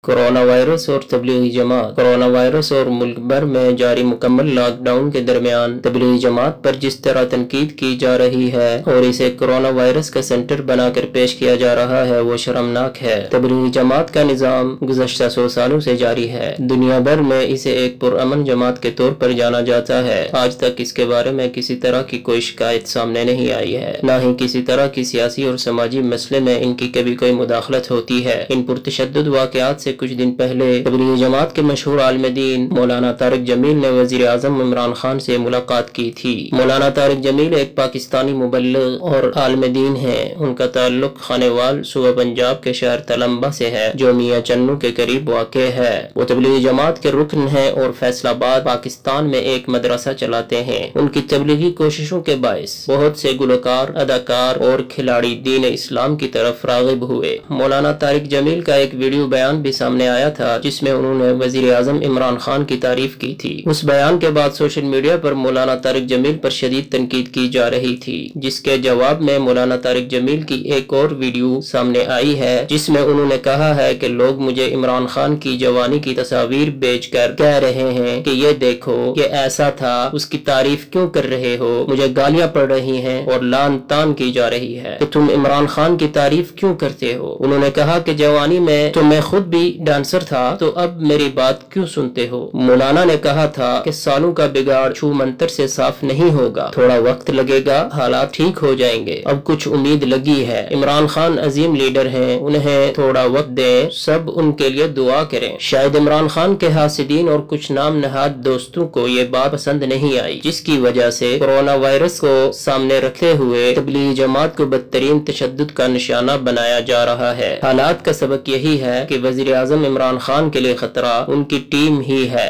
Corona virus और Tablighi Jamaat. Corona virus और मुल्क भर में जारी मुकम्मल लॉकडाउन के दरमियान तबलीगी जमात पर जिस तरह तनकीद की जा रही है और इसे कोरोना वायरस का सेंटर बनाकर पेश किया जा रहा है वो शर्मनाक है। तबलीगी जमात का निज़ाम गुज़श्ता 100 सालों से जारी है। दुनिया भर में इसे एक पुरअमन जमात के तौर पर जाना जाता है। आज तक इसके बारे में किसी तरह की कोई शिकायत सामने नहीं आई है, न ही किसी तरह की सियासी और समाजी मसले में इनकी कभी कोई मुदाखलत होती है। इन पुरतशद्दुद वाक़यात से कुछ दिन पहले तबलीगी जमात के मशहूर आलिम दीन मौलाना तारिक जमील ने वज़ीर आज़म इमरान खान से मुलाकात की थी। मौलाना तारिक जमील एक पाकिस्तानी मुबल्लिग और आलिम दीन है। उनका ताल्लुक खानेवाल सूबा पंजाब के शहर तलम्बा से है, जो मियां चन्नू के करीब वाक़ है। वो तबलीगी जमात के रुकन है और फैसलाबाद पाकिस्तान में एक मदरसा चलाते हैं। उनकी तबलीगी कोशिशों के बायस बहुत से गुलकार, अदाकार और खिलाड़ी दीन इस्लाम की तरफ राग़िब हुए। मौलाना तारिक जमील का एक वीडियो बयान भी सामने आया था जिसमें उन्होंने वज़ीर आज़म इमरान खान की तारीफ की थी। उस बयान के बाद सोशल मीडिया पर मौलाना तारिक जमील पर शदीद तनकीद की जा रही थी, जिसके जवाब में मौलाना तारिक जमील की एक और वीडियो सामने आई है जिसमें उन्होंने कहा है कि लोग मुझे इमरान खान की जवानी की तस्वीर बेचकर कह रहे हैं कि ये देखो ये ऐसा था, उसकी तारीफ क्यों कर रहे हो, मुझे गालियां पड़ रही हैं और लान तान की जा रही है कि तुम इमरान खान की तारीफ क्यों करते हो। उन्होंने कहा कि जवानी में तो मैं खुद भी डांसर था, तो अब मेरी बात क्यों सुनते हो। मौलाना ने कहा था कि सालों का बिगाड़ छू मंतर से साफ नहीं होगा, थोड़ा वक्त लगेगा, हालात ठीक हो जाएंगे, अब कुछ उम्मीद लगी है। इमरान खान अजीम लीडर हैं, उन्हें थोड़ा वक्त दें, सब उनके लिए दुआ करें। शायद इमरान खान के हासिदीन और कुछ नाम नहाद दोस्तों को ये बात पसंद नहीं आई, जिसकी वजह से कोरोना वायरस को सामने रखते हुए तबलीगी जमात को बदतरीन तशद्दुद का निशाना बनाया जा रहा है। हालात का सबक यही है कि वज़ीर आज़म इमरान खान के लिए खतरा उनकी टीम ही है।